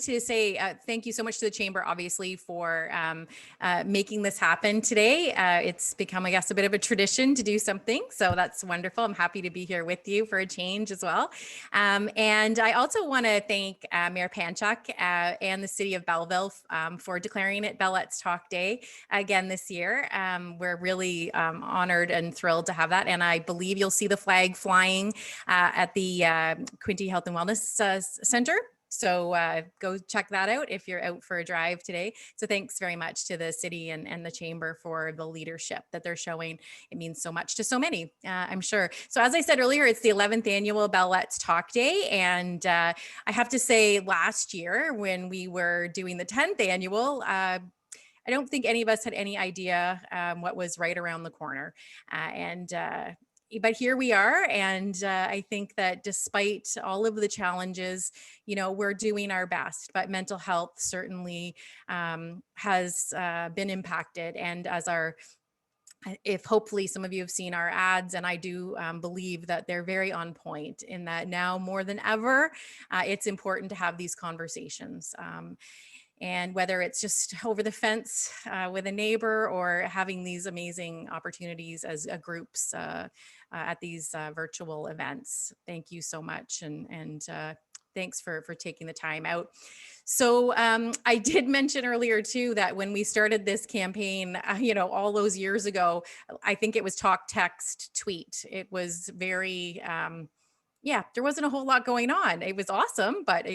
to say thank you so much to the Chamber, obviously, for making this happen today. It's become, I guess, a bit of a tradition to do something. So that's wonderful. I'm happy to be here with you for a change as well. And I also want to thank Mayor Panchak and the City of Belleville for declaring it Bell Let's Talk Day again this year. We're really honored and thrilled to have that. And I believe you'll see the flag flying at the Quinte Health and Wellness Center. So go check that out if you're out for a drive today. So thanks very much to the city and the chamber for the leadership that they're showing. It means so much to so many, I'm sure. So as I said earlier, it's the 11th annual Bell Let's Talk Day. And I have to say last year when we were doing the 10th annual, I don't think any of us had any idea what was right around the corner. But here we are. And I think that despite all of the challenges, we're doing our best, but mental health certainly has been impacted. And if hopefully some of you have seen our ads, and I do believe that they're very on point in that now more than ever, it's important to have these conversations. And whether it's just over the fence with a neighbor or having these amazing opportunities as groups at these virtual events. Thank you so much. And thanks for taking the time out. So I did mention earlier too, that when we started this campaign, all those years ago, I think it was talk, text, tweet. It was very, there wasn't a whole lot going on. It was awesome, but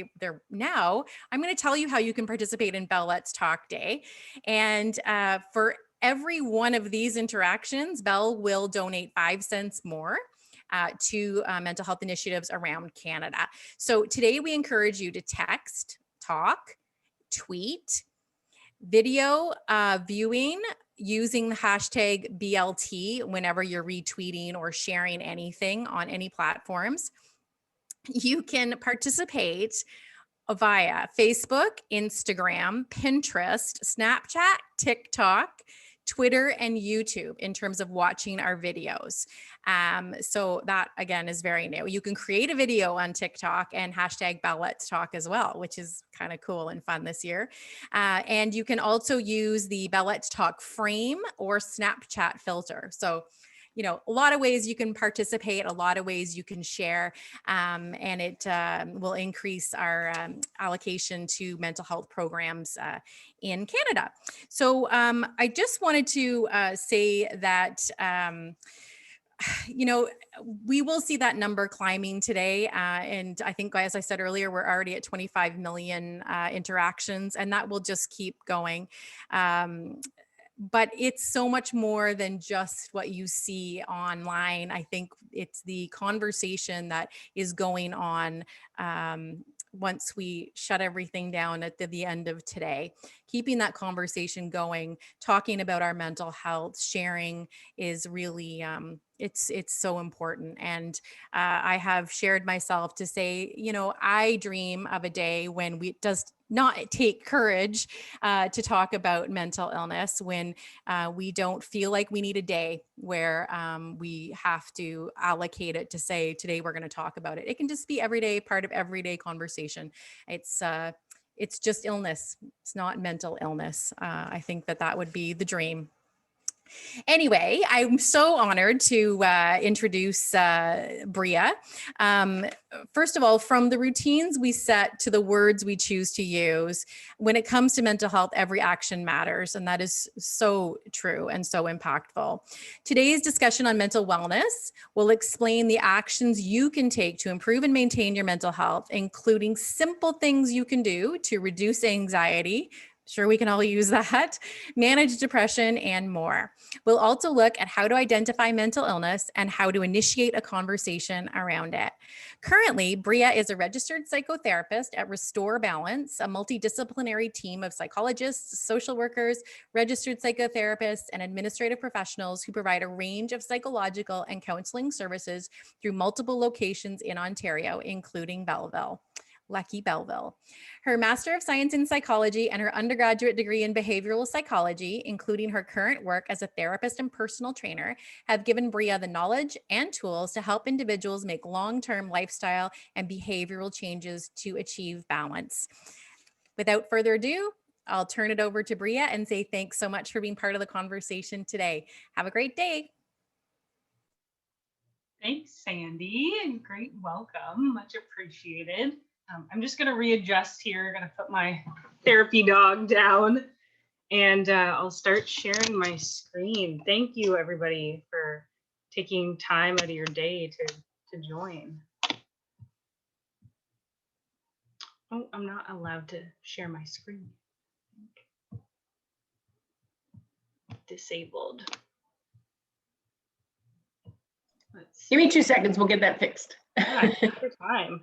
now I'm going to tell you how you can participate in Bell Let's Talk Day. And for every one of these interactions, Bell will donate 5 cents more to mental health initiatives around Canada. So today we encourage you to text, talk, tweet, video viewing using the hashtag BLT whenever you're retweeting or sharing anything on any platforms. You can participate via Facebook, Instagram, Pinterest, Snapchat, TikTok, Twitter, and YouTube in terms of watching our videos. So that again is very new. You can create a video on TikTok and hashtag Bell Let's Talk as well, which is kind of cool and fun this year. And you can also use the Bell Let's Talk frame or Snapchat filter. So a lot of ways you can participate, a lot of ways you can share, and it will increase our allocation to mental health programs in Canada. So I just wanted to say that, we will see that number climbing today. And I think, as I said earlier, we're already at 25 million interactions, and that will just keep going. But it's so much more than just what you see online. I think it's the conversation that is going on once we shut everything down at the end of today. Keeping that conversation going, talking about our mental health, sharing is really, it's so important. And I have shared myself to say, I dream of a day when we just not take courage to talk about mental illness, when we don't feel like we need a day where we have to allocate it to say, today we're going to talk about it. It can just be everyday, part of everyday conversation. It's just illness. It's not mental illness. I think that would be the dream. Anyway, I'm so honored to introduce Bria. First of all, from the routines we set to the words we choose to use, when it comes to mental health, every action matters. And that is so true and so impactful. Today's discussion on mental wellness will explain the actions you can take to improve and maintain your mental health, including simple things you can do to reduce anxiety. Sure, we can all use that, manage depression, and more. We'll also look at how to identify mental illness and how to initiate a conversation around it. Currently, Bria is a registered psychotherapist at Restore Balance, a multidisciplinary team of psychologists, social workers, registered psychotherapists, and administrative professionals who provide a range of psychological and counseling services through multiple locations in Ontario, including Belleville. Lucky Belleville. Her Master of Science in Psychology and her undergraduate degree in behavioral psychology, including her current work as a therapist and personal trainer, have given Bria the knowledge and tools to help individuals make long-term lifestyle and behavioral changes to achieve balance. without further ado, I'll turn it over to Bria and say thanks so much for being part of the conversation today. Have a great day. Thanks, Sandy, and great welcome. Much appreciated. I'm just going to readjust here. Going to put my therapy dog down, and I'll start sharing my screen. Thank you, everybody, for taking time out of your day to join. Oh, I'm not allowed to share my screen. Disabled. Give me 2 seconds, we'll get that fixed. Yeah, take your time.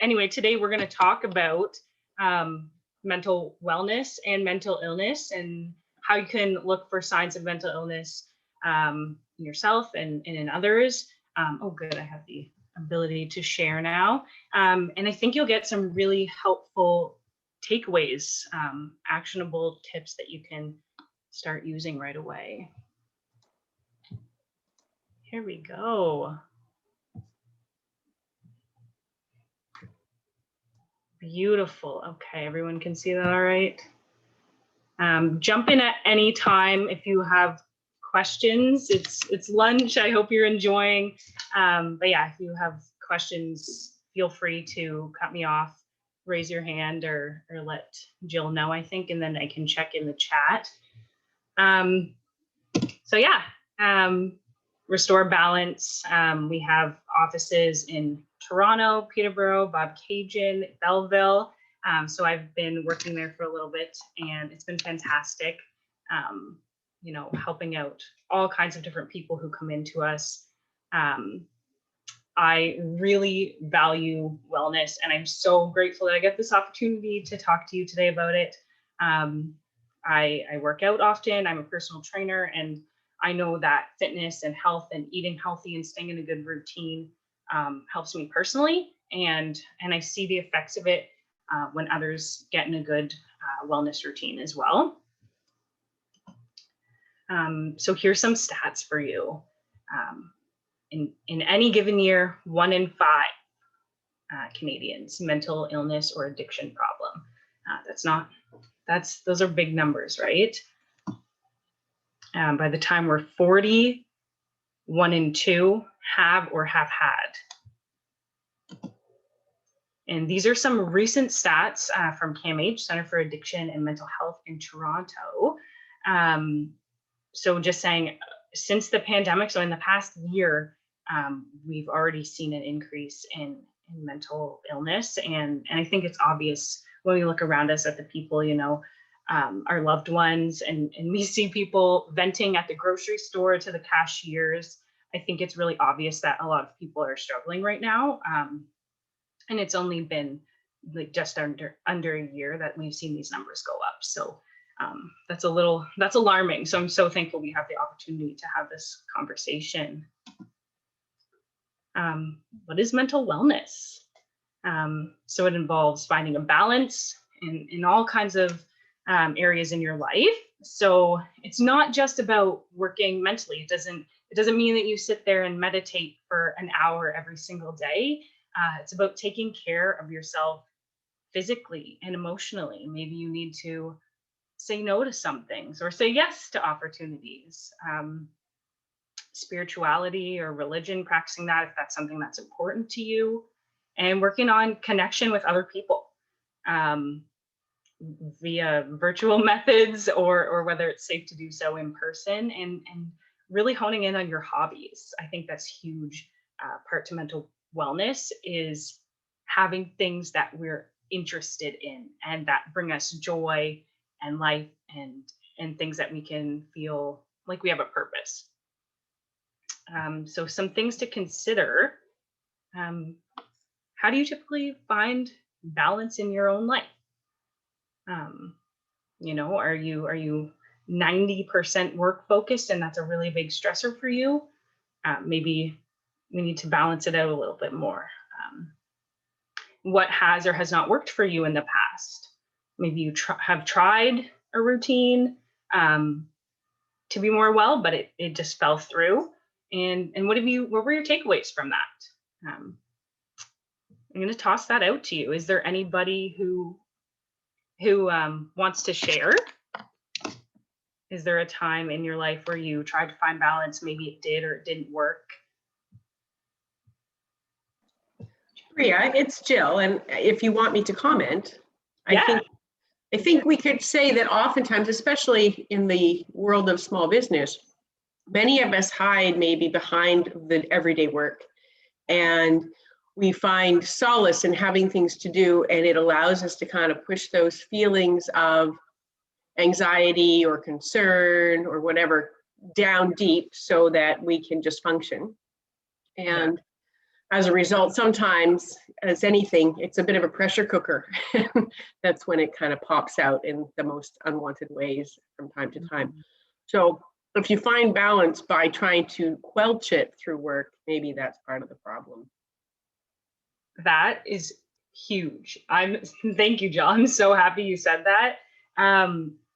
Anyway, today we're going to talk about mental wellness and mental illness, and how you can look for signs of mental illness in yourself and in others. Oh, good, I have the ability to share now. And I think you'll get some really helpful takeaways, actionable tips that you can start using right away. Here we go. Beautiful. Okay, everyone can see that all right? Jump in at any time if you have questions. It's lunch. I hope you're enjoying. But yeah, if you have questions, feel free to cut me off, raise your hand, or let Jill know, I think, and then I can check in the chat. So yeah, Restore Balance. We have offices in Toronto, Peterborough, Bobcaygeon, Belleville. So I've been working there for a little bit, and it's been fantastic. You know, helping out all kinds of different people who come into us. I really value wellness, and I'm so grateful that I get this opportunity to talk to you today about it. I work out often. I'm a personal trainer, and I know that fitness and health and eating healthy and staying in a good routine helps me personally, and I see the effects of it when others get in a good wellness routine as well. So here's some stats for you. In any given year, 1 in 5 Canadians mental illness or addiction problem. Those are big numbers, right? By the time we're 40, 1 in 2 have or have had. And these are some recent stats from CAMH, Center for Addiction and Mental Health in Toronto. So just saying, since the pandemic, so in the past year, we've already seen an increase in mental illness. And I think it's obvious when we look around us at the people, you know, our loved ones, and we see people venting at the grocery store to the cashiers. I think it's really obvious that a lot of people are struggling right now. And it's only been like just under a year that we've seen these numbers go up. So that's alarming. So I'm so thankful we have the opportunity to have this conversation. What is mental wellness? So it involves finding a balance in all kinds of areas in your life. So it's not just about working mentally. It doesn't mean that you sit there and meditate for an hour every single day. It's about taking care of yourself physically and emotionally. Maybe you need to say no to some things or say yes to opportunities. Spirituality or religion, practicing that if that's something that's important to you, and working on connection with other people via virtual methods or whether it's safe to do so in person, and really honing in on your hobbies. I think that's huge part to mental wellness, is having things that we're interested in and that bring us joy and life and things that we can feel like we have a purpose. So some things to consider. How do you typically find balance in your own life? You know, are you 90% work focused and that's a really big stressor for you? Maybe we need to balance it out a little bit more. What has or has not worked for you in the past? Maybe you have tried a routine to be more well, but it just fell through. And what were your takeaways from that? I'm going to toss that out to you. Is there anybody who wants to share? Is there a time in your life where you tried to find balance? Maybe it did or it didn't work. Bria, it's Jill, and if you want me to comment, Yeah. I think we could say that oftentimes, especially in the world of small business, many of us hide maybe behind the everyday work, and we find solace in having things to do, and it allows us to kind of push those feelings of anxiety or concern or whatever down deep so that we can just function. And as a result, sometimes, as anything, it's a bit of a pressure cooker. That's when it kind of pops out in the most unwanted ways from time to time. So if you find balance by trying to quelch it through work, maybe that's part of the problem. That is huge. Thank you, John. I'm so happy you said that.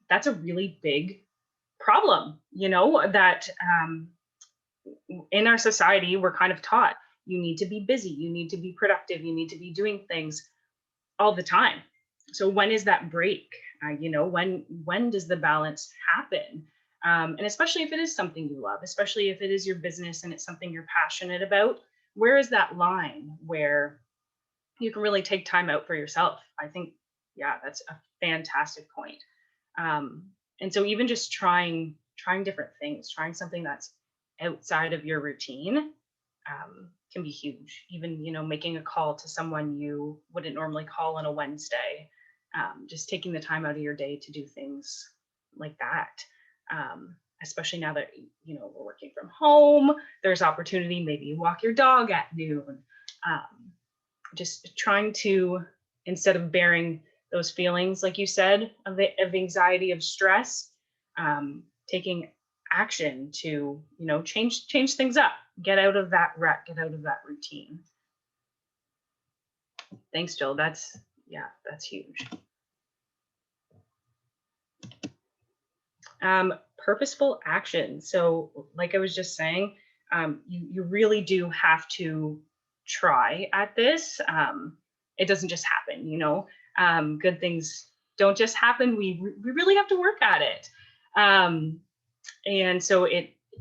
That's a really big problem, that in our society, we're kind of taught you need to be busy, you need to be productive, you need to be doing things all the time. So when is that break? When does the balance happen? And especially if it is something you love, especially if it is your business and it's something you're passionate about, where is that line where you can really take time out for yourself? I think, that's a fantastic point. And so even just trying different things, trying something that's outside of your routine, can be huge. Even, making a call to someone you wouldn't normally call on a Wednesday, just taking the time out of your day to do things like that. Especially now that, we're working from home, there's opportunity. Maybe you walk your dog at noon. Just trying to, instead of bearing those feelings, like you said, of anxiety, of stress, taking action to, change things up, get out of that rut, get out of that routine. Thanks, Jill. That's huge. Purposeful action. So like I was just saying, you really do have to try at this. It doesn't just happen, good things don't just happen. We really have to work at it. And so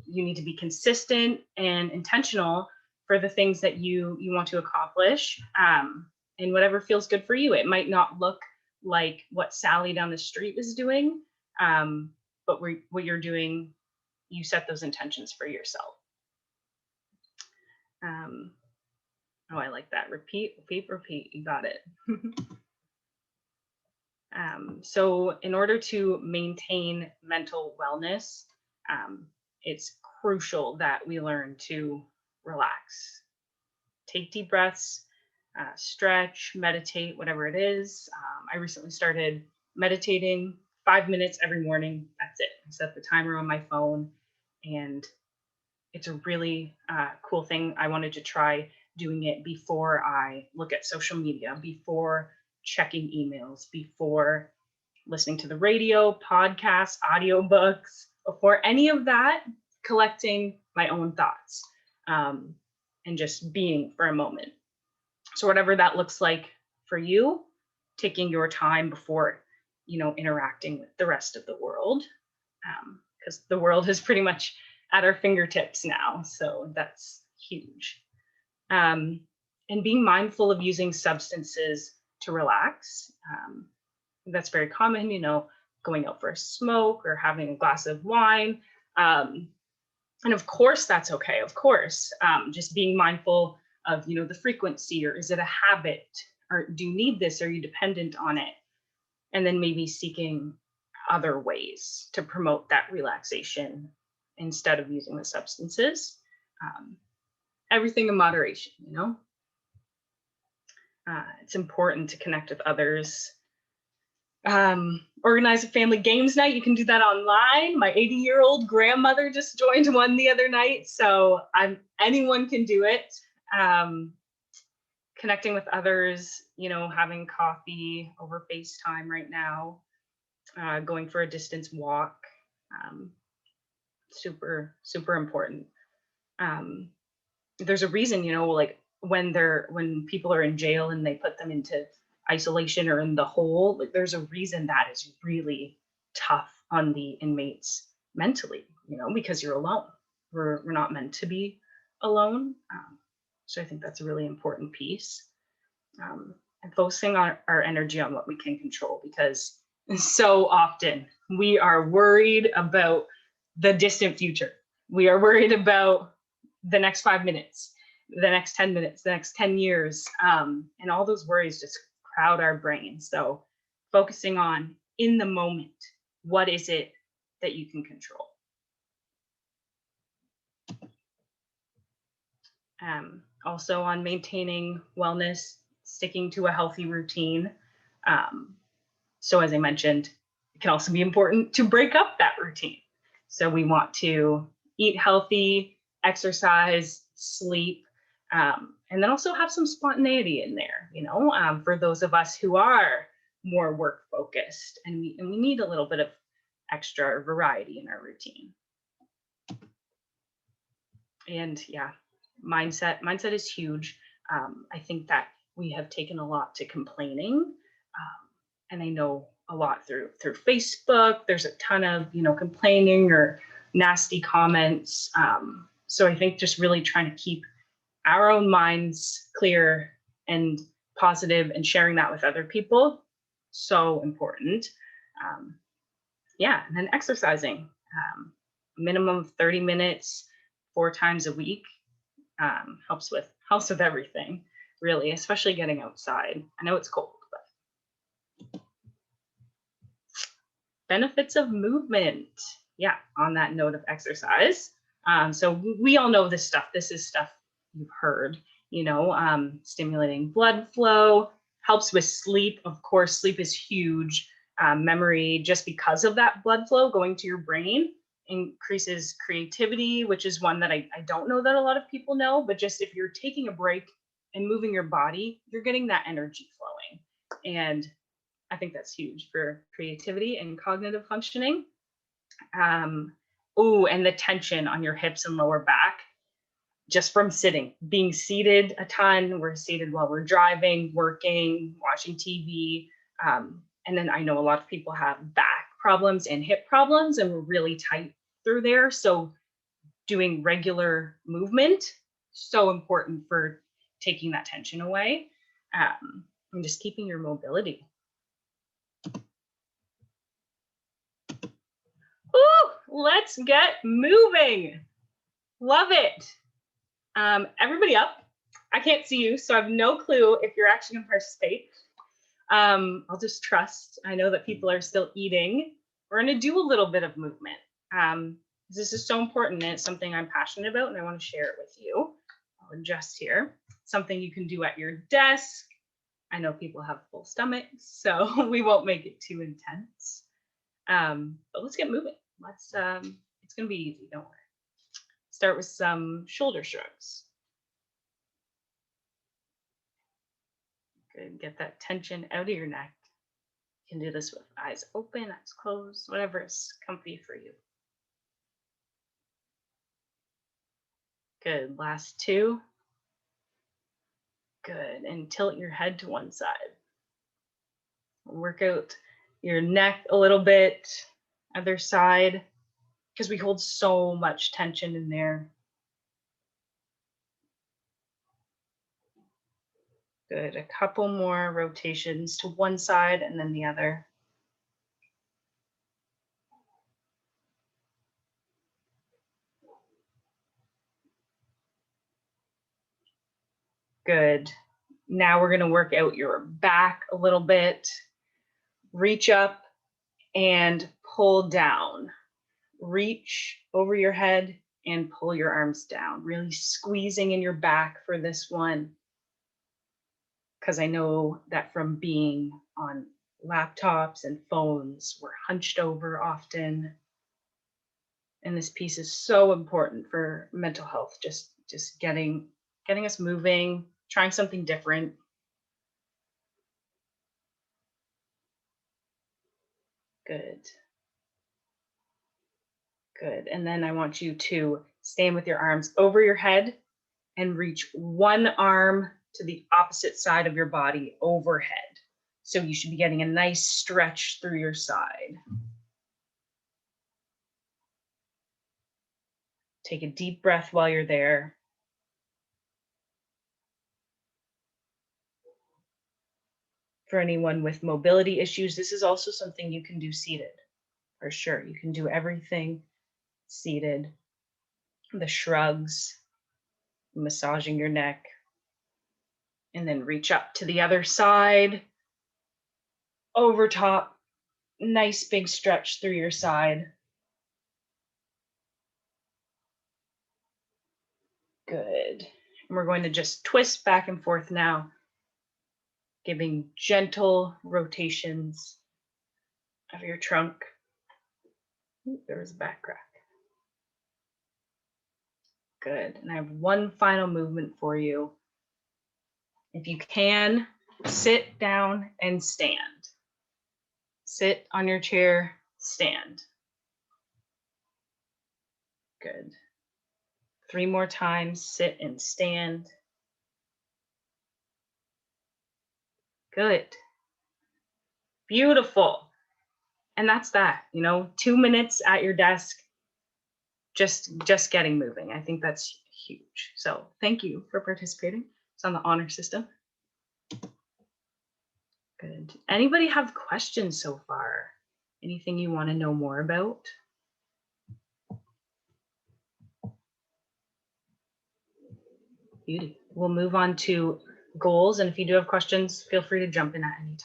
you need to be consistent and intentional for the things that you want to accomplish, and whatever feels good for you. It might not look like what Sally down the street is doing, but what you're doing, you set those intentions for yourself. I like that. Repeat. You got it. So in order to maintain mental wellness, it's crucial that we learn to relax. Take deep breaths, stretch, meditate, whatever it is. I recently started meditating 5 minutes every morning. That's it. I set the timer on my phone, and it's a really cool thing. I wanted to try doing it before I look at social media, before checking emails, before listening to the radio, podcasts, audiobooks, before any of that, collecting my own thoughts, and just being for a moment. So whatever that looks like for you, taking your time before, interacting with the rest of the world, because the world is pretty much at our fingertips now. So that's huge. And being mindful of using substances to relax. That's very common, going out for a smoke or having a glass of wine. And of course, that's okay. Of course, just being mindful of, the frequency, or is it a habit, or do you need this? Are you dependent on it? And then maybe seeking other ways to promote that relaxation instead of using the substances. Everything in moderation, It's important to connect with others. Organize a family games night. You can do that online. My 80-year-old grandmother just joined one the other night, so anyone can do it. Connecting with others, having coffee over FaceTime right now, going for a distance walk, super, super important. There's a reason, like when people are in jail and they put them into isolation or in the hole, like there's a reason that is really tough on the inmates mentally, because you're alone. We're not meant to be alone. So I think that's a really important piece. And focusing our energy on what we can control, because so often we are worried about the distant future. We are worried about the next 5 minutes, the next 10 minutes, the next 10 years. And all those worries just crowd our brains. So focusing on in the moment, what is it that you can control? Also on maintaining wellness, sticking to a healthy routine. So as I mentioned, it can also be important to break up that routine. So we want to eat healthy, exercise, sleep, and then also have some spontaneity in there, for those of us who are more work focused, and we need a little bit of extra variety in our routine. And yeah, mindset is huge. I think that we have taken a lot to complaining, and I know a lot through Facebook. There's a ton of complaining or nasty comments. So I think just really trying to keep our own minds clear and positive, and sharing that with other people, so important. And then exercising, minimum of 30 minutes, 4 times a week, helps with everything, really, especially getting outside. I know it's cold, but benefits of movement. Yeah, on that note of exercise. So we all know this stuff. This is stuff you've heard, stimulating blood flow, helps with sleep. Of course, sleep is huge. Memory, just because of that blood flow going to your brain, increases creativity, which is one that I don't know that a lot of people know, but just if you're taking a break and moving your body, you're getting that energy flowing. And I think that's huge for creativity and cognitive functioning. And the tension on your hips and lower back, just from sitting, being seated a ton. We're seated while we're driving, working, watching TV. And then I know a lot of people have back problems and hip problems, and we're really tight through there. So doing regular movement, so important for taking that tension away, and just keeping your mobility. Ooh, let's get moving. Love it. Everybody up. I can't see you, so I have no clue if you're actually going to participate. I'll just trust. I know that people are still eating. We're going to do a little bit of movement. This is so important, and it's something I'm passionate about, and I want to share it with you. I'll adjust here. Something you can do at your desk. I know people have full stomachs, so we won't make it too intense. But let's get moving. It's going to be easy, don't worry. Start with some shoulder shrugs. Good, get that tension out of your neck. You can do this with eyes open, eyes closed, whatever is comfy for you. Good, last 2. Good, and tilt your head to one side. Work out your neck a little bit, other side, because we hold so much tension in there. Good, a couple more rotations to one side and then the other. Good. Now we're going to work out your back a little bit. Reach up and pull down. Reach over your head and pull your arms down. Really squeezing in your back for this one, because I know that from being on laptops and phones, we're hunched over often. And this piece is so important for mental health, just getting us moving, trying something different. Good. Good. And then I want you to stand with your arms over your head and reach one arm to the opposite side of your body overhead. So you should be getting a nice stretch through your side. Take a deep breath while you're there. For anyone with mobility issues, this is also something you can do seated, for sure. You can do everything seated. The shrugs, massaging your neck, and then reach up to the other side, over top, nice big stretch through your side. Good. And we're going to just twist back and forth now, giving gentle rotations of your trunk. Ooh, there was a back crack. Good. And I have one final movement for you. If you can, sit down and stand. Sit on your chair, stand. Good. 3 more times, sit and stand. Good. Beautiful. And that's that, 2 minutes at your desk, just getting moving. I think that's huge. So thank you for participating. It's on the honor system. Good. Anybody have questions so far? Anything you want to know more about? Beauty. We'll move on to goals. And if you do have questions, feel free to jump in at any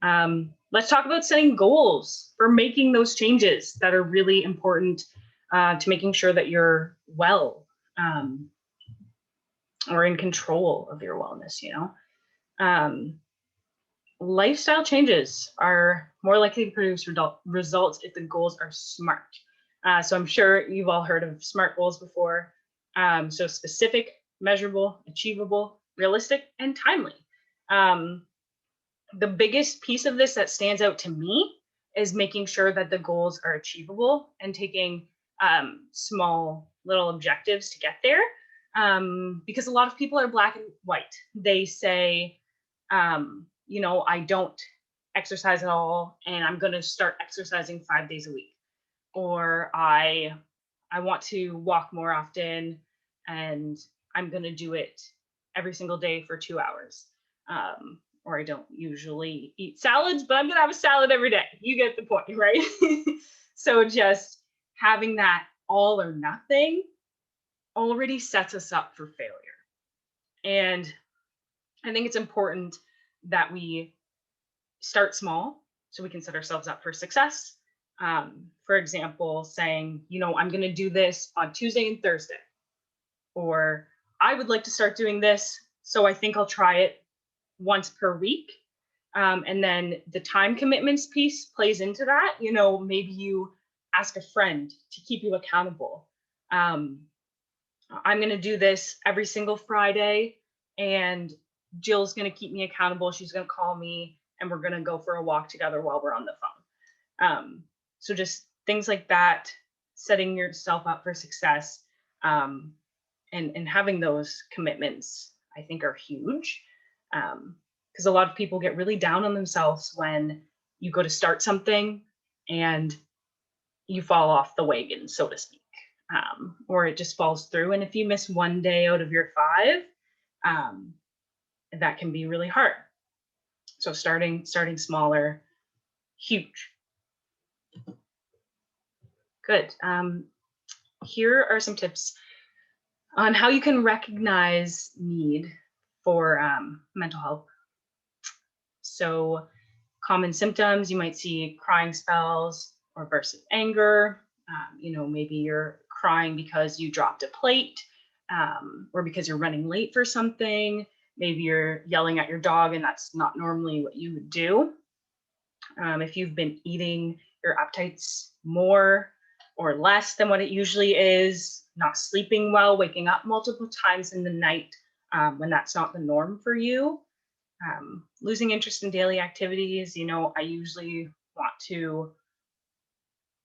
time. Let's talk about setting goals for making those changes that are really important to making sure that you're well or in control of your wellness, Lifestyle changes are more likely to produce results if the goals are SMART. So I'm sure you've all heard of SMART goals before. So specific, measurable, achievable, realistic, and timely. The biggest piece of this that stands out to me is making sure that the goals are achievable and taking small little objectives to get there. Because a lot of people are black and white. They say, I don't exercise at all and I'm going to start exercising 5 days a week. Or I want to walk more often and I'm going to do it every single day for 2 hours. Or I don't usually eat salads, but I'm going to have a salad every day. You get the point, right? So just having that all or nothing already sets us up for failure. And I think it's important that we start small so we can set ourselves up for success. For example, saying, I'm going to do this on Tuesday and Thursday. Or I would like to start doing this, so I think I'll try it once per week. And then the time commitments piece plays into that. Maybe you ask a friend to keep you accountable. I'm going to do this every single Friday, and Jill's going to keep me accountable. She's going to call me and we're going to go for a walk together while we're on the phone. So just things like that, setting yourself up for success, and having those commitments, I think, are huge. Because a lot of people get really down on themselves when you go to start something and you fall off the wagon, so to speak, or it just falls through. And if you miss one day out of your 5, that can be really hard. So starting smaller, huge. Good. Here are some tips on how you can recognize need for mental health. So common symptoms, you might see crying spells or bursts of anger. Maybe you're crying because you dropped a plate, or because you're running late for something. Maybe you're yelling at your dog and that's not normally what you would do. If you've been eating your appetites more or less than what it usually is, not sleeping well, waking up multiple times in the night when that's not the norm for you. Losing interest in daily activities. I usually want to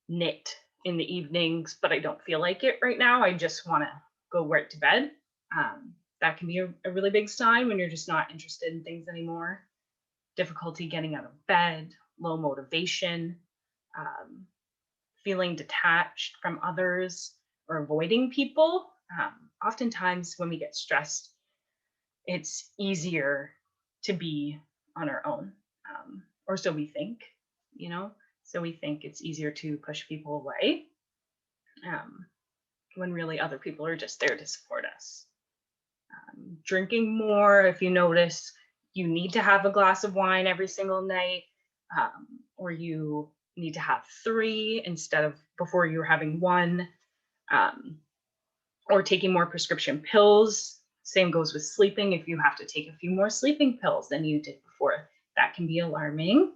knit in the evenings, but I don't feel like it right now. I just want to go right to bed. That can be a really big sign when you're just not interested in things anymore. Difficulty getting out of bed, low motivation, feeling detached from others or avoiding people. Oftentimes when we get stressed, it's easier to be on our own, or so we think, so we think it's easier to push people away, when really other people are just there to support us. Drinking more, if you notice you need to have a glass of wine every single night, or you need to have 3 instead of before you're having 1, or taking more prescription pills. Same goes with sleeping. If you have to take a few more sleeping pills than you did before, that can be alarming.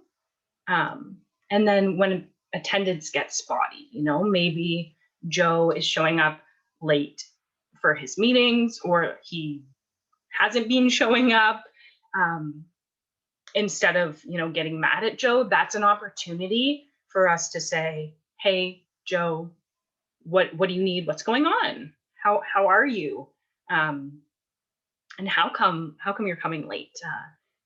And then when attendance gets spotty, maybe Joe is showing up late for his meetings, or he hasn't been showing up. Instead of, getting mad at Joe, that's an opportunity for us to say, hey, Joe, what do you need? What's going on? How are you? And how come you're coming late?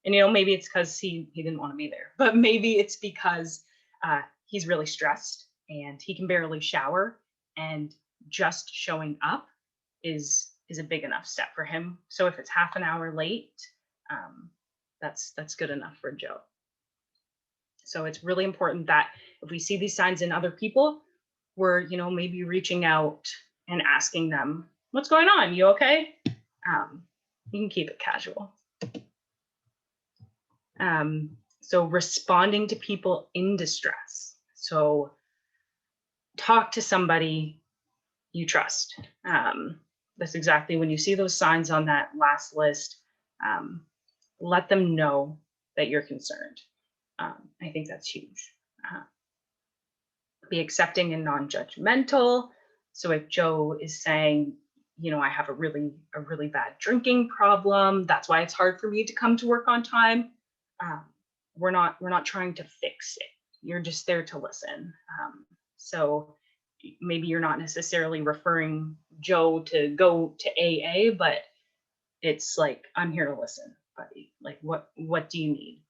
And maybe it's because he didn't want to be there, but maybe it's because he's really stressed and he can barely shower, and just showing up is a big enough step for him. So if it's half an hour late, that's good enough for Joe. So it's really important that if we see these signs in other people, we're maybe reaching out and asking them, what's going on? You okay? You can keep it casual. So responding to people in distress. So talk to somebody you trust. That's exactly when you see those signs on that last list, let them know that you're concerned. I think that's huge. Be accepting and non-judgmental. So if Joe is saying, I have a really bad drinking problem, that's why it's hard for me to come to work on time, we're not trying to fix it. You're just there to listen. So maybe you're not necessarily referring Joe to go to AA, but it's like, I'm here to listen, buddy. Like, what do you need?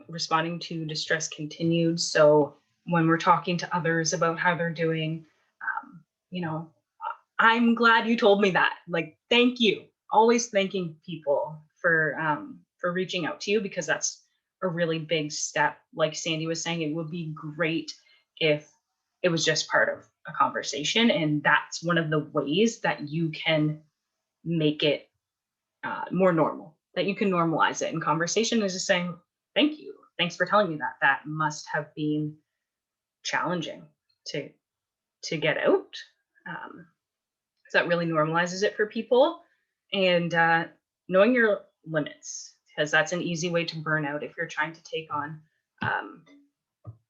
Responding to distress continued. So when we're talking to others about how they're doing, I'm glad you told me that. Like, thank you. Always thanking people for reaching out to you, because that's a really big step. Like Sandy was saying, it would be great if it was just part of a conversation, and that's one of the ways that you can make it more normal. That you can normalize it. And conversation is just saying, thank you. Thanks for telling me that. That must have been challenging to get out. So that really normalizes it for people. And knowing your limits, because that's an easy way to burn out if you're trying to take on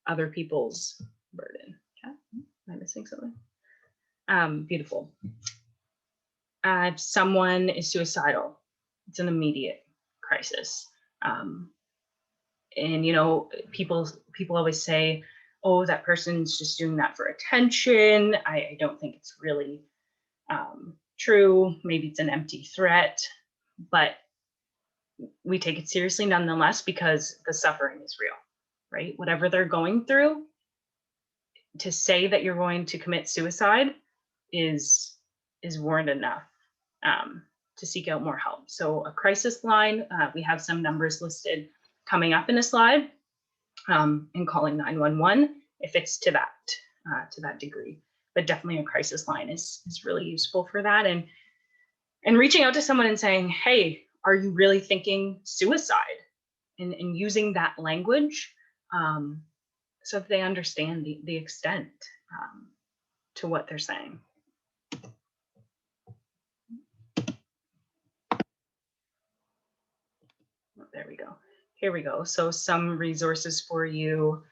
other people's burden. Okay. Am I missing something? Beautiful. If someone is suicidal, it's an immediate crisis. And people always say, oh, that person's just doing that for attention. I don't think it's really true. Maybe it's an empty threat, but we take it seriously nonetheless, because the suffering is real, right? Whatever they're going through, to say that you're going to commit suicide is warrant enough to seek out more help. So a crisis line, we have some numbers listed coming up in a slide, and calling 911 if it's to that degree. But definitely a crisis line is really useful for that. And reaching out to someone and saying, hey, are you really thinking suicide? And using that language so that they understand the extent to what they're saying. There we go. Here we go. So some resources for you.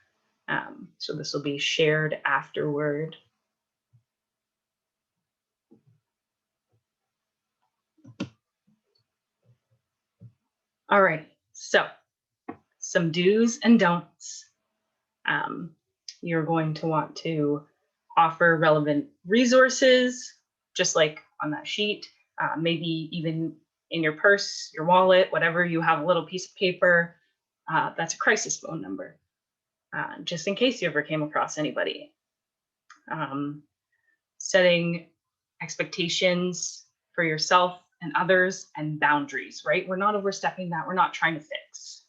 So this will be shared afterward. All right, so some do's and don'ts. You're going to want to offer relevant resources, just like on that sheet, maybe even in your purse, your wallet, whatever, you have a little piece of paper. That's a crisis phone number, just in case you ever came across anybody. Setting expectations for yourself and others, and boundaries, right? We're not overstepping that. We're not trying to fix.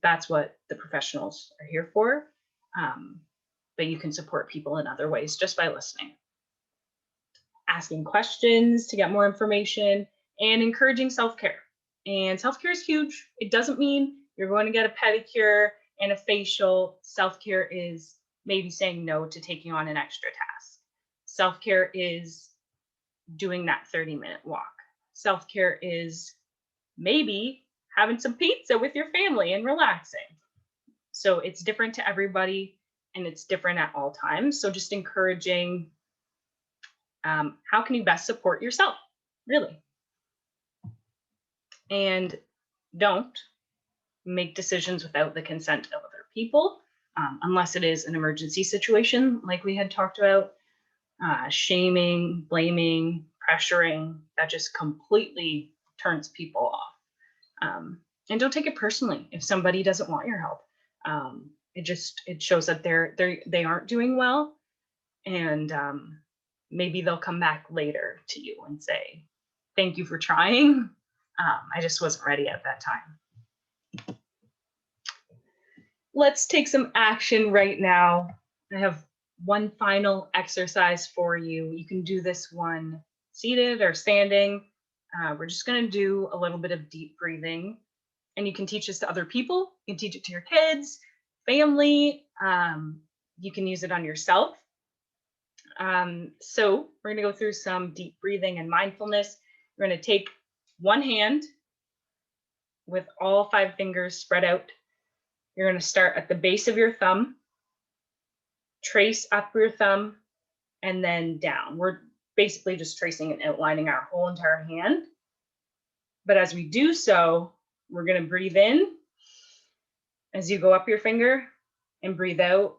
That's what the professionals are here for. But you can support people in other ways just by listening. Asking questions to get more information, and encouraging self-care. And self-care is huge. It doesn't mean you're going to get a pedicure and a facial. Self-care is maybe saying no to taking on an extra task. Self-care is doing that 30-minute walk. Self-care is maybe having some pizza with your family and relaxing. So it's different to everybody, and it's different at all times. So just encouraging, how can you best support yourself, really? And don't make decisions without the consent of other people, unless it is an emergency situation, like we had talked about. Shaming, blaming, pressuring, that just completely turns people off. And don't take it personally if somebody doesn't want your help. It shows that they aren't doing well, and maybe they'll come back later to you and say, thank you for trying. I just wasn't ready at that time. Let's take some action right now. I have one final exercise for you. You can do this one seated or standing. We're just going to do a little bit of deep breathing, and you can teach this to other people. You can teach it to your kids, family. You can use it on yourself. So we're going to go through some deep breathing and mindfulness. We're going to take one hand with all 5 fingers spread out. You're going to start at the base of your thumb, trace up your thumb, and then down. We're basically just tracing and outlining our whole entire hand. But as we do so, we're going to breathe in as you go up your finger, and breathe out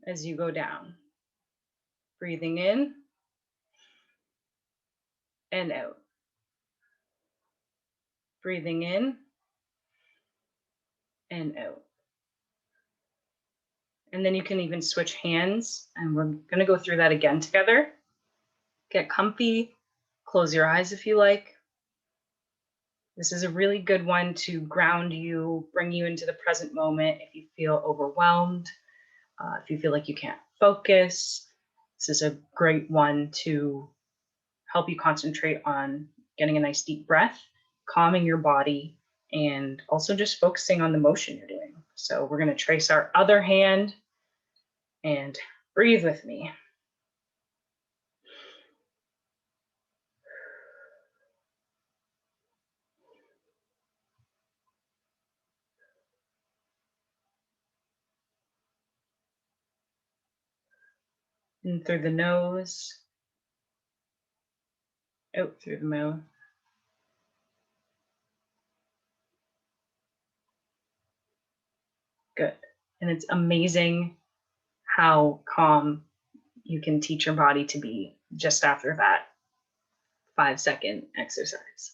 as you go down. Breathing in and out. Breathing in and out. And then you can even switch hands, and we're going to go through that again together. Get comfy, close your eyes if you like. This is a really good one to ground you, bring you into the present moment if you feel overwhelmed, if you feel like you can't focus. This is a great one to help you concentrate on getting a nice deep breath, calming your body, and also just focusing on the motion you're doing. So we're going to trace our other hand and breathe with me. In through the nose, out through the mouth. Good. And it's amazing how calm you can teach your body to be just after that 5-second exercise.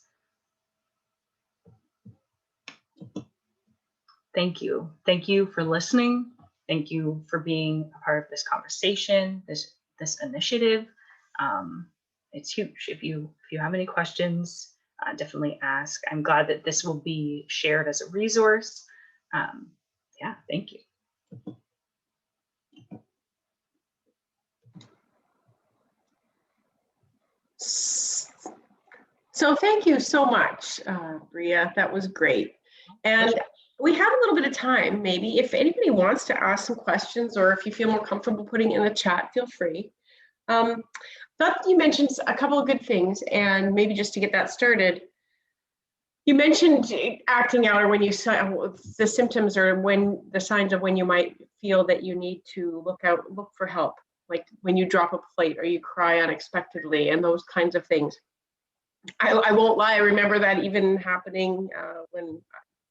Thank you. Thank you for listening. Thank you for being a part of this conversation, this initiative. It's huge. If you have any questions, definitely ask. I'm glad that this will be shared as a resource. Yeah, thank you. So thank you so much, Bria. That was great. And we have a little bit of time, maybe. If anybody wants to ask some questions, or if you feel more comfortable putting in the chat, feel free. Thought you mentioned a couple of good things, and maybe just to get that started, you mentioned acting out, or when you the symptoms, or when the signs of when you might feel that you need to look for help, like when you drop a plate or you cry unexpectedly, and those kinds of things. I won't lie, I remember that even happening when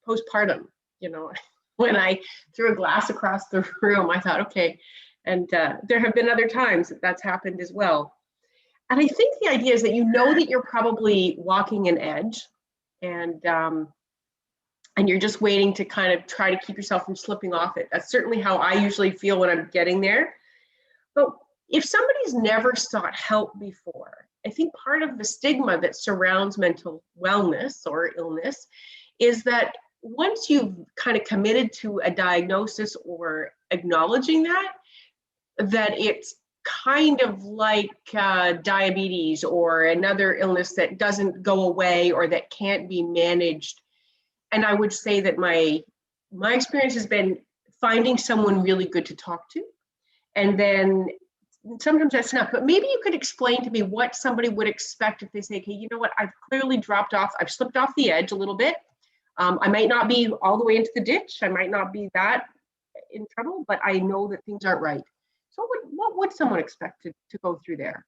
postpartum, you know. when I threw a glass across the room. I thought, okay. And there have been other times that that's happened as well. And I think the idea is that you know that you're probably walking an edge, and you're just waiting to kind of try to keep yourself from slipping off it. That's certainly how I usually feel when I'm getting there. But if somebody's never sought help before, I think part of the stigma that surrounds mental wellness or illness is that once you've kind of committed to a diagnosis or acknowledging that it's kind of like diabetes or another illness that doesn't go away or that can't be managed. And I would say that my experience has been finding someone really good to talk to. And then sometimes that's enough, but maybe you could explain to me what somebody would expect if they say, okay, you know what, I've clearly dropped off, I've slipped off the edge a little bit. I might not be all the way into the ditch, I might not be that in trouble, but I know that things aren't right. So what would someone expect to go through there?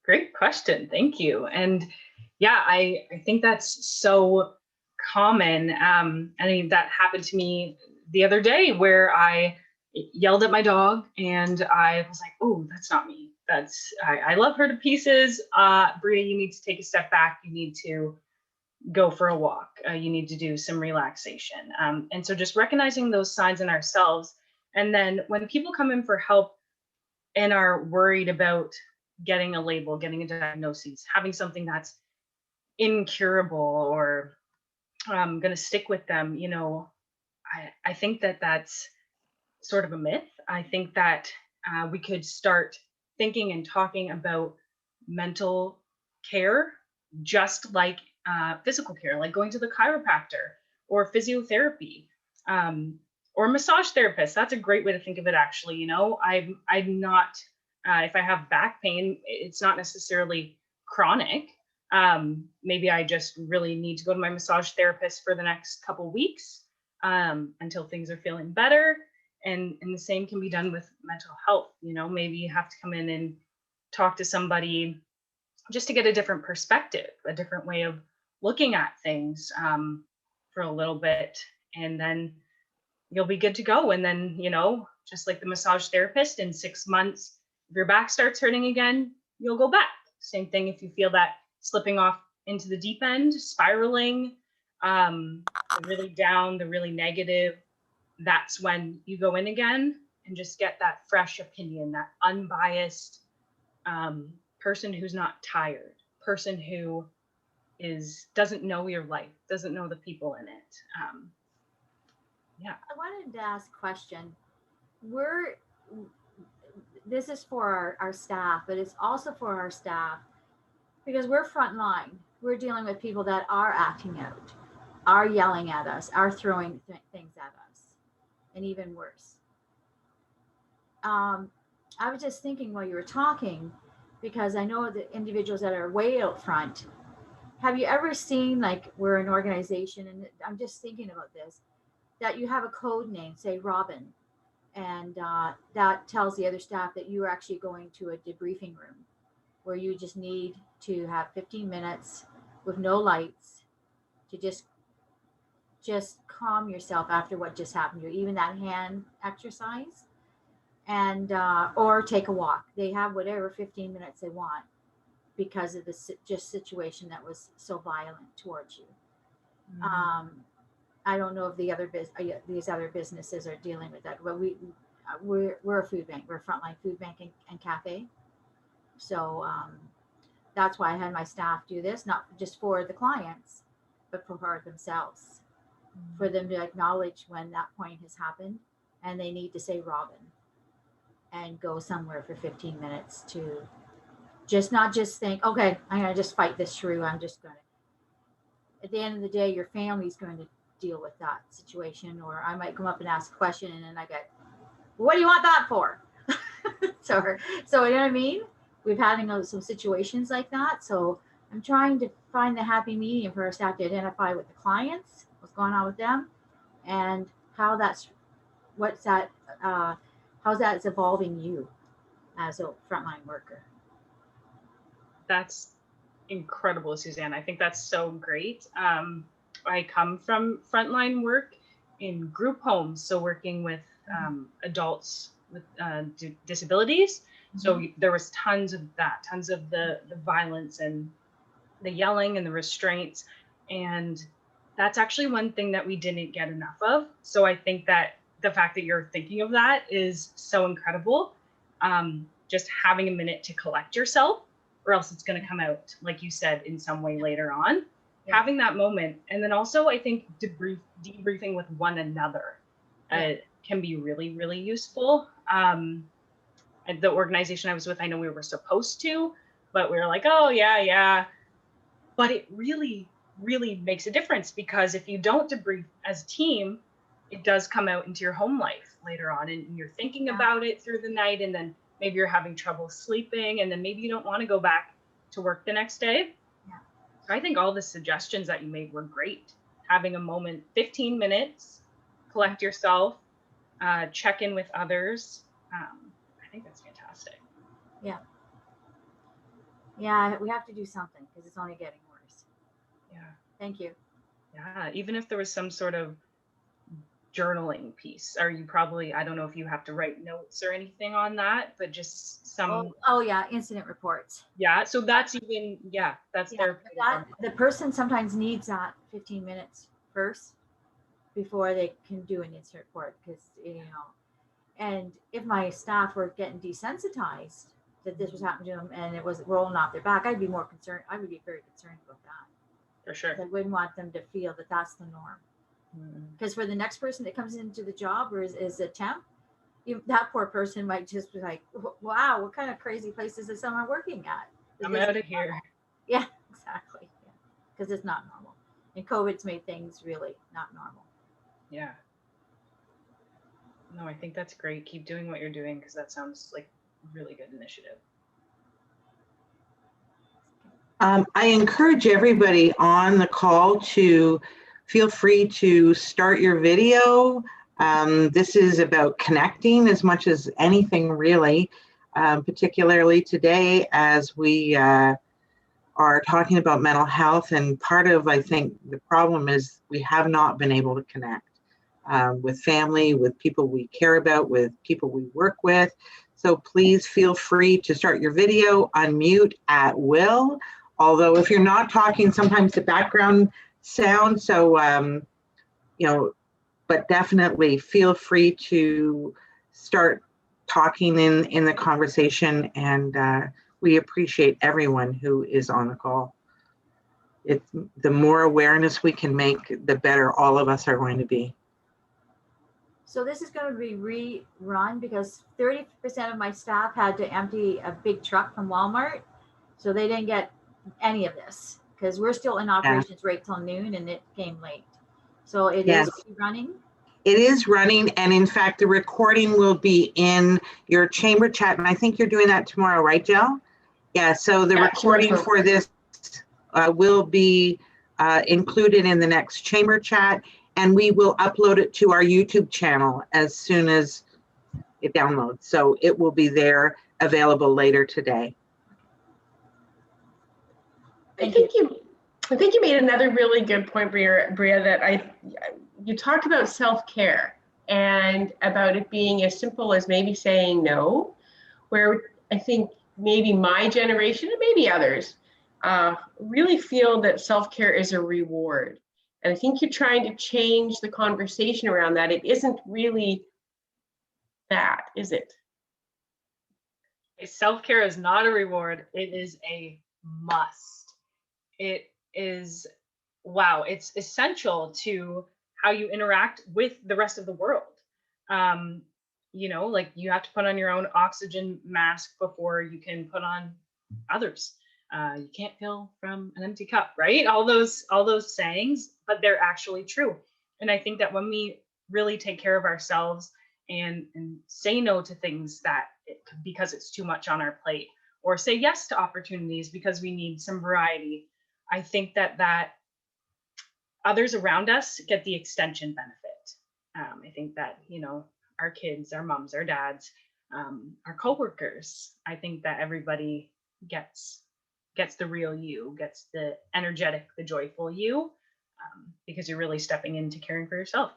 Great question, thank you. And yeah, I think that's so common. I mean, that happened to me the other day where I yelled at my dog and I was like, oh, that's not me. I love her to pieces. Bria, you need to take a step back. You need to go for a walk. You need to do some relaxation. And so just recognizing those signs in ourselves. And then when people come in for help and are worried about getting a label, getting a diagnosis, having something that's incurable or going to stick with them, you know, I think that that's sort of a myth. I think that we could start thinking and talking about mental care just like physical care, like going to the chiropractor or physiotherapy or massage therapist. That's a great way to think of it, actually. You know, I'm not, if I have back pain, it's not necessarily chronic. Maybe I just really need to go to my massage therapist for the next couple weeks until things are feeling better. And the same can be done with mental health. You know, maybe you have to come in and talk to somebody just to get a different perspective, a different way of looking at things for a little bit, and then you'll be good to go. And then, you know, just like the massage therapist, in 6 months, if your back starts hurting again, you'll go back. Same thing if you feel that slipping off into the deep end, spiraling, the really down, the really negative, that's when you go in again and just get that fresh opinion, that unbiased person who's not tired, person who doesn't know your life, doesn't know the people in it. Yeah. I wanted to ask a question. This is for our staff, but it's also for our staff because we're frontline. We're dealing with people that are acting out, are yelling at us, are throwing things at us, and even worse. I was just thinking while you were talking, because I know the individuals that are way out front. Have you ever seen, like, we're an organization, and I'm just thinking about this, that you have a code name, say Robin, and that tells the other staff that you are actually going to a debriefing room where you just need to have 15 minutes with no lights to just calm yourself after what just happened to you, even that hand exercise, and or take a walk. They have whatever 15 minutes they want because of the situation that was so violent towards you. Mm-hmm. I don't know if these other businesses are dealing with that, but we're a food bank. We're a frontline food bank and cafe. So that's why I had my staff do this, not just for the clients, but for themselves, for them to acknowledge when that point has happened and they need to say Robin and go somewhere for 15 minutes to not just think, okay, I'm going to just fight this through. I'm just going to, at the end of the day, your family's going to deal with that situation. Or I might come up and ask a question and then I get, what do you want that for? so you know what I mean? We've had some situations like that. So I'm trying to find the happy medium for our staff to identify with the clients, what's going on with them, and how's that's evolving you as a frontline worker. That's incredible, Suzanne. I think that's so great. I come from frontline work, in group homes, so working with adults with disabilities. So there was tons of that, tons of the violence and the yelling and the restraints. And that's actually one thing that we didn't get enough of. So I think that the fact that you're thinking of that is so incredible. Just having a minute to collect yourself, or else it's going to come out, like you said, in some way later on. Yeah. Having that moment. And then also, I think debriefing with one another can be really, really useful. The organization I was with, I know we were supposed to, but we were like, oh, yeah. But it really, really makes a difference, because if you don't debrief as a team, it does come out into your home life later on, and you're thinking about it through the night, and then maybe you're having trouble sleeping, and then maybe you don't want to go back to work the next day. Yeah. So I think all the suggestions that you made were great. Having a moment, 15 minutes, collect yourself, check in with others. I think that's fantastic. Yeah. Yeah, we have to do something, because it's only getting worse. Yeah. Thank you. Yeah, even if there was some sort of journaling piece, or you probably, I don't know if you have to write notes or anything on that, but just some. Oh yeah, incident reports. Yeah, so that's even, that's their. The person sometimes needs that 15 minutes first before they can do an incident report, because, and if my staff were getting desensitized that this was happening to them and it was rolling off their back, I'd be more concerned. I would be very concerned about that. For sure. I wouldn't want them to feel that that's the norm. Because for the next person that comes into the job or is a temp, that poor person might just be like, wow, what kind of crazy place is this someone working at? I'm out of here. Normal. Yeah, exactly. Because it's not normal. And COVID's made things really not normal. Yeah. No, I think that's great. Keep doing what you're doing, because that sounds like a really good initiative. I encourage everybody on the call to feel free to start your video. This is about connecting as much as anything, really, particularly today as we are talking about mental health. And part of, I think, the problem is we have not been able to connect with family, with people we care about, with people we work with. So please feel free to start your video, unmute at will. Although if you're not talking, sometimes the background sound, so, but definitely feel free to start talking in the conversation, and we appreciate everyone who is on the call. The more awareness we can make, the better all of us are going to be. So this is going to be rerun, because 30% of my staff had to empty a big truck from Walmart. So they didn't get any of this, because we're still in operations right till noon, and it came late. So it is running. It is running. And in fact, the recording will be in your chamber chat. And I think you're doing that tomorrow, right, Jill? Yeah. So the recording for this will be included in the next chamber chat. And we will upload it to our YouTube channel as soon as it downloads. So it will be there, available later today. I think you made another really good point, Bria, that you talked about self-care and about it being as simple as maybe saying no, where I think maybe my generation and maybe others really feel that self-care is a reward. And I think you're trying to change the conversation around that. It isn't really that, is it? Self-care is not a reward. It is a must. It is, it's essential to how you interact with the rest of the world. Like you have to put on your own oxygen mask before you can put on others. You can't fill from an empty cup, right? All those sayings, but they're actually true. And I think that when we really take care of ourselves and say no to things because it's too much on our plate, or say yes to opportunities because we need some variety, I think that others around us get the extension benefit. I think that, our kids, our moms, our dads, our coworkers, I think that everybody gets the real you, gets the energetic, the joyful you, because you're really stepping into caring for yourself.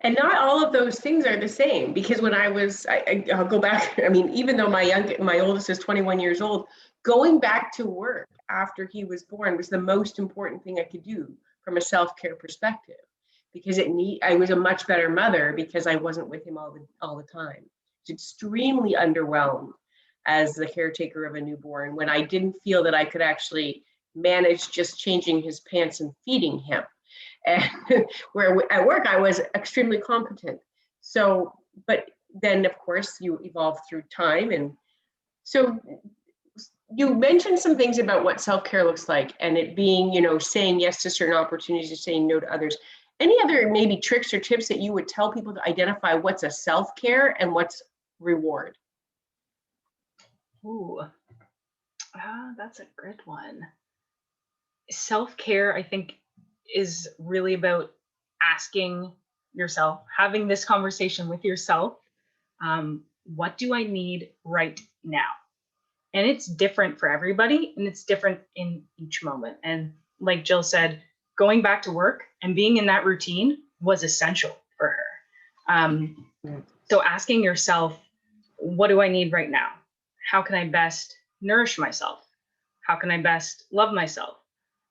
And not all of those things are the same, because when I'll go back, I mean, even though my oldest is 21 years old, going back to work after he was born was the most important thing I could do from a self-care perspective, because I was a much better mother because I wasn't with him all the time. It's extremely underwhelmed as the caretaker of a newborn when I didn't feel that I could actually manage just changing his pants and feeding him. And where at work I was extremely competent. So, but then of course you evolve through time. And so you mentioned some things about what self-care looks like, and it being, saying yes to certain opportunities and saying no to others. Any other maybe tricks or tips that you would tell people to identify what's a self-care and what's reward? Ooh, that's a good one. Self-care, I think, is really about asking yourself, having this conversation with yourself. What do I need right now? And it's different for everybody, and it's different in each moment. And like Jill said, going back to work and being in that routine was essential for her. So asking yourself, what do I need right now? How can I best nourish myself? How can I best love myself?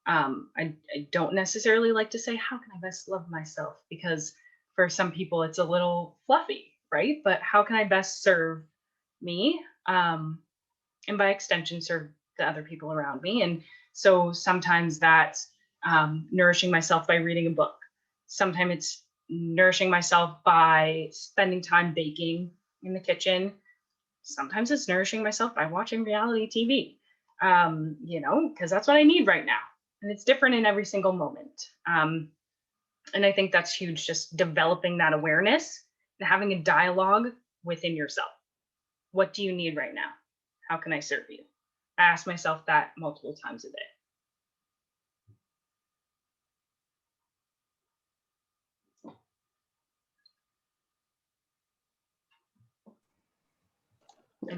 I don't necessarily like to say, how can I best love myself? Because for some people it's a little fluffy, right? But how can I best serve me? And by extension, serve the other people around me. And so sometimes that's nourishing myself by reading a book. Sometimes it's nourishing myself by spending time baking in the kitchen. Sometimes it's nourishing myself by watching reality TV, because that's what I need right now. And it's different in every single moment. And I think that's huge, just developing that awareness and having a dialogue within yourself. What do you need right now? How can I serve you? I ask myself that multiple times a day.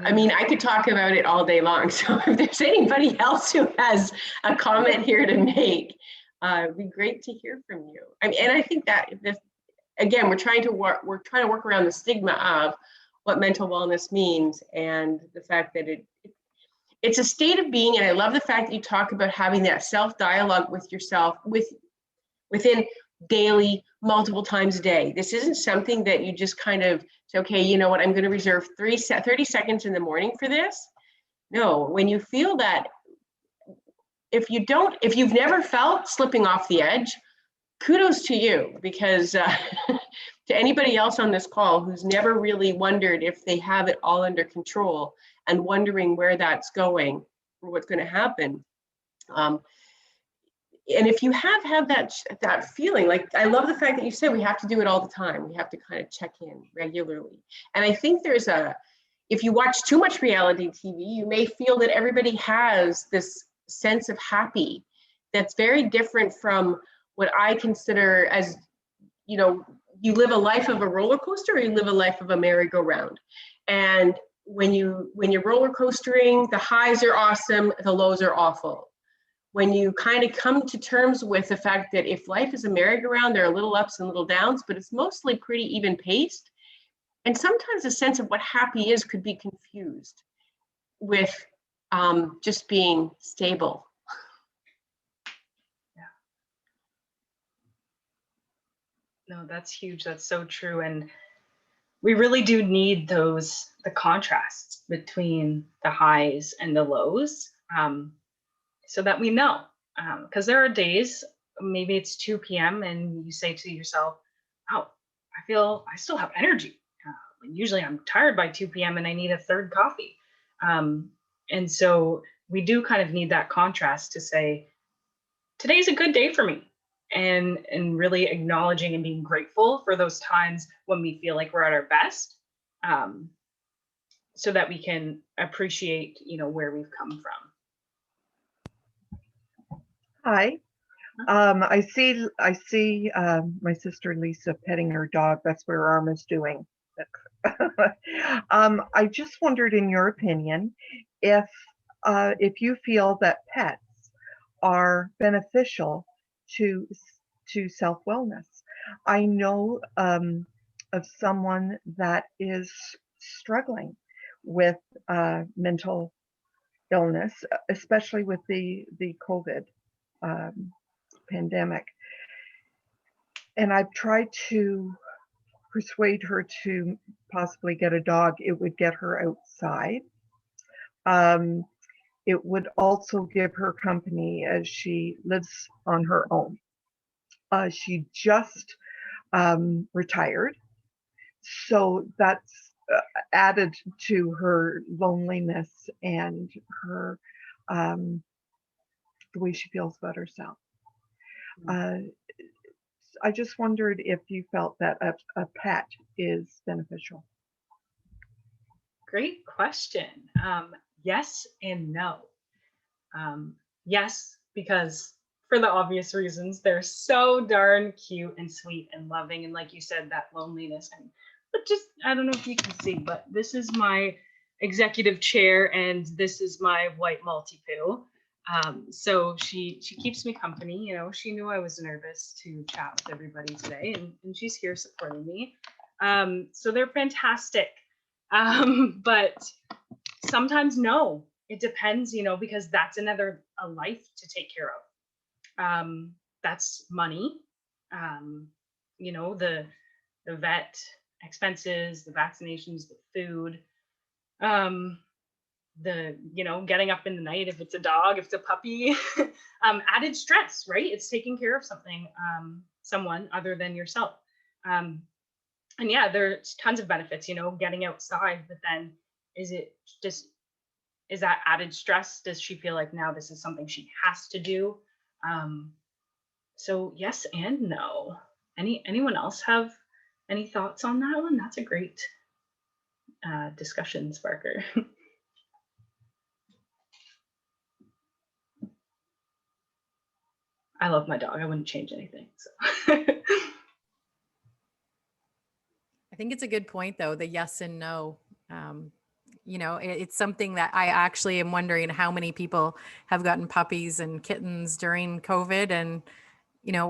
I mean, I could talk about it all day long. So if there's anybody else who has a comment here to make, it'd be great to hear from you. I mean, and I think that again, we're trying to work around the stigma of what mental wellness means, and the fact that it's a state of being. And I love the fact that you talk about having that self-dialogue with yourself within daily, multiple times a day. This isn't something that you just kind of say, okay, you know what, I'm going to reserve 30 seconds in the morning for this. No, when you feel that, if you've never felt slipping off the edge, kudos to you, because to anybody else on this call who's never really wondered if they have it all under control and wondering where that's going or what's going to happen. And if you have had that feeling, like, I love the fact that you said we have to do it all the time. We have to kind of check in regularly. And I think if you watch too much reality TV, you may feel that everybody has this sense of happy that's very different from what I consider as, you live a life of a roller coaster, or you live a life of a merry-go-round. And when you're roller coastering, the highs are awesome, the lows are awful. When you kind of come to terms with the fact that if life is a merry-go-round, there are little ups and little downs, but it's mostly pretty even paced. And sometimes a sense of what happy is could be confused with just being stable. Yeah. No, that's huge. That's so true. And we really do need the contrasts between the highs and the lows. So that we know, because there are days, maybe it's 2 p.m. and you say to yourself, oh, I still have energy. Usually I'm tired by 2 p.m. and I need a third coffee. And so we do kind of need that contrast to say, today's a good day for me. And really acknowledging and being grateful for those times when we feel like we're at our best, so that we can appreciate, where we've come from. Hi. I see my sister Lisa petting her dog. That's what her arm is doing. I just wondered, in your opinion, if you feel that pets are beneficial to self-wellness. I know of someone that is struggling with mental illness, especially with the COVID pandemic. And I've tried to persuade her to possibly get a dog. It would get her outside. It would also give her company as she lives on her own. She just retired, so that's added to her loneliness and her the way she feels about herself. I just wondered if you felt that a pet is beneficial. Great question. Yes and no. Yes, because for the obvious reasons, they're so darn cute and sweet and loving. And like you said, that loneliness. But just, I don't know if you can see, but this is my executive chair and this is my white Maltipoo. So she keeps me company. You know, she knew I was nervous to chat with everybody today, and she's here supporting me. So they're fantastic. But sometimes no, it depends, you know, because that's another a life to take care of. That's money, you know, the vet expenses, the vaccinations, the food, the, you know, getting up in the night if it's a dog, if it's a puppy, added stress, right? It's taking care of something, someone other than yourself. And yeah, there's tons of benefits, you know, getting outside, but then is that added stress? Does she feel like now this is something she has to do? So yes and no. Anyone else have any thoughts on that one? That's a great discussion sparker. I love my dog. I wouldn't change anything. So. I think it's a good point, though, the yes and no. You know, it's something that I actually am wondering how many people have gotten puppies and kittens during COVID, and you know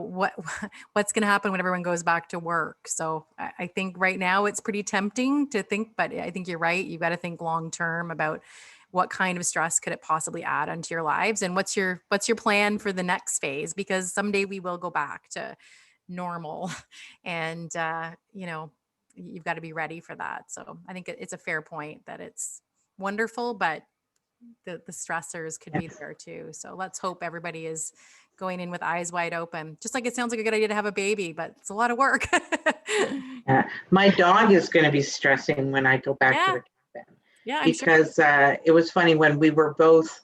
what's going to happen when everyone goes back to work. So I think right now it's pretty tempting to think, but I think you're right. You've got to think long term about what kind of stress could it possibly add onto your lives, and what's your plan for the next phase, because someday we will go back to normal, and you know, you've got to be ready for that. So I think it's a fair point that it's wonderful, but the stressors could be there too. So let's hope everybody is going in with eyes wide open. Just like it sounds like a good idea to have a baby, but it's a lot of work. Yeah. My dog is going to be stressing when I go back to the cabin. Yeah, because it was funny when we were both,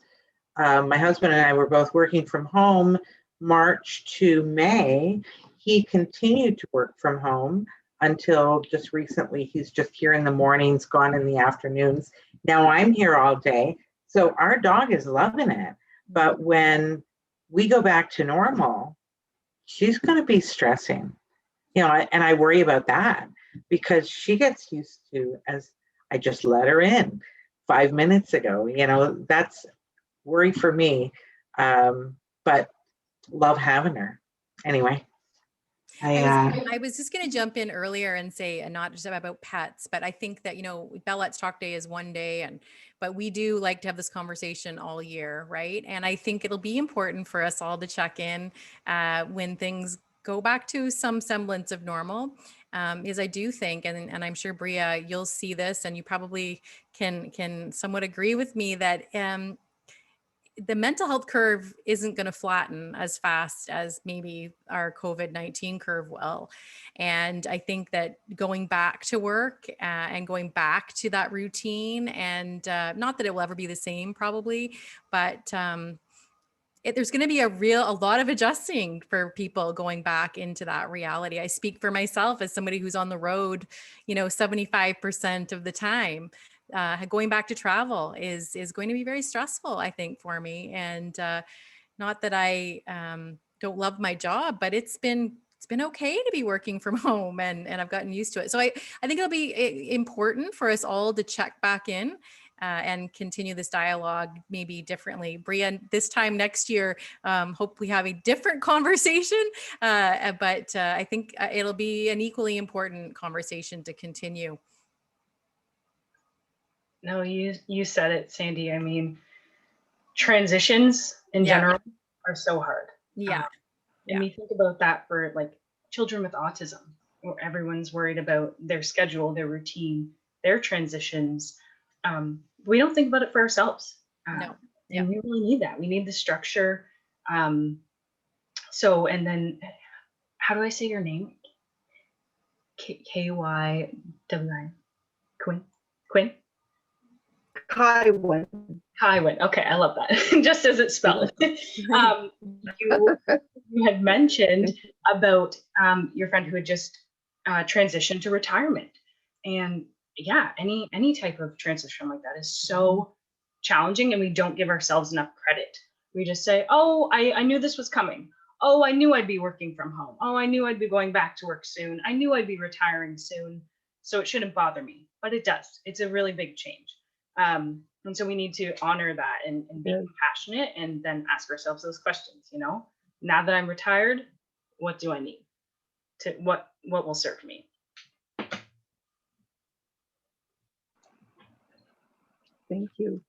my husband and I were both working from home March to May. He continued to work from home until just recently. He's just here in the mornings, gone in the afternoons. Now I'm here all day. So our dog is loving it. But when we go back to normal, she's going to be stressing, you know, and I worry about that because she gets used to, as I just let her in 5 minutes ago, you know, that's worry for me. But love having her anyway. I was just going to jump in earlier and say, and not just about pets, but I think that, you know, Bell Let's Talk Day is one day, but we do like to have this conversation all year, right? And I think it'll be important for us all to check in when things go back to some semblance of normal. Is I do think, and I'm sure Bria, you'll see this, and you probably can somewhat agree with me that the mental health curve isn't going to flatten as fast as maybe our COVID-19 curve will. And I think that going back to work and going back to that routine, and not that it will ever be the same probably, but there's going to be a lot of adjusting for people going back into that reality. I speak for myself as somebody who's on the road, you know, 75% of the time. Going back to travel is going to be very stressful, I think, for me. And not that I don't love my job, but it's been okay to be working from home, and I've gotten used to it. So I think it'll be important for us all to check back in and continue this dialogue maybe differently. Bria, this time next year, hope we have a different conversation, but I think it'll be an equally important conversation to continue. No, you said it, Sandy. I mean, transitions in general are so hard. Yeah. And we think about that for like children with autism, where everyone's worried about their schedule, their routine, their transitions. We don't think about it for ourselves. No. And we really need that. We need the structure. So, and then how do I say your name? K-Y-W-I. Quinn? Kywin. Okay, I love that. Just as it's spelled. You had mentioned about your friend who had just transitioned to retirement, and yeah, any type of transition like that is so challenging, and we don't give ourselves enough credit. We just say, "Oh, I knew this was coming. Oh, I knew I'd be working from home. Oh, I knew I'd be going back to work soon. I knew I'd be retiring soon, so it shouldn't bother me." But it does. It's a really big change. And so we need to honor that and be compassionate, and then ask ourselves those questions, you know, now that I'm retired, what do I need to, what will serve me? Thank you.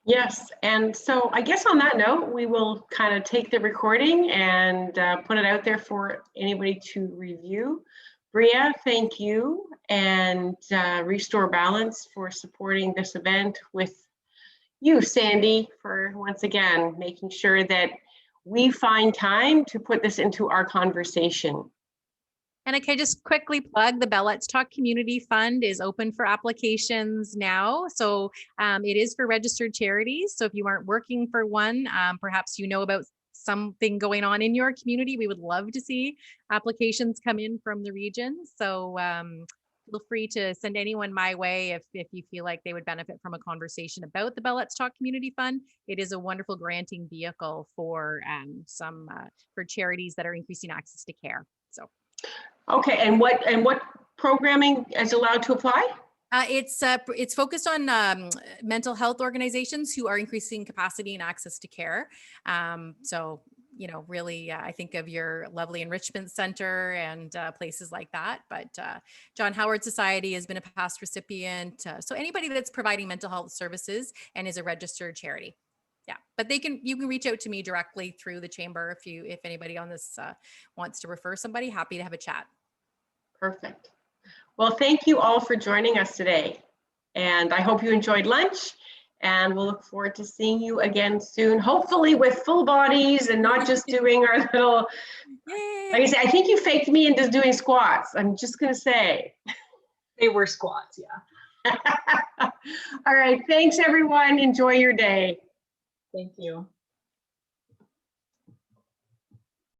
Yes, and so I guess on that note, we will kind of take the recording and put it out there for anybody to review. Bria, thank you, and Restore Balance for supporting this event, with you, Sandy, for once again making sure that we find time to put this into our conversation. And I can just quickly plug the Bell Let's Talk Community Fund is open for applications now. So it is for registered charities. So if you aren't working for one, perhaps you know about something going on in your community, we would love to see applications come in from the region. So feel free to send anyone my way if you feel like they would benefit from a conversation about the Bell Let's Talk Community Fund. It is a wonderful granting vehicle for for charities that are increasing access to care. So. Okay, and what programming is allowed to apply? It's focused on mental health organizations who are increasing capacity and access to care. So, you know, really, I think of your lovely enrichment center and places like that. But John Howard Society has been a past recipient. So anybody that's providing mental health services and is a registered charity. Yeah, but you can reach out to me directly through the chamber if anybody on this wants to refer somebody. Happy to have a chat. Perfect. Well, thank you all for joining us today, and I hope you enjoyed lunch, and we'll look forward to seeing you again soon, hopefully with full bodies and not just doing our little, like I said, I think you faked me into doing squats. I'm just gonna say. They were squats, yeah. All right, thanks everyone, enjoy your day. Thank you.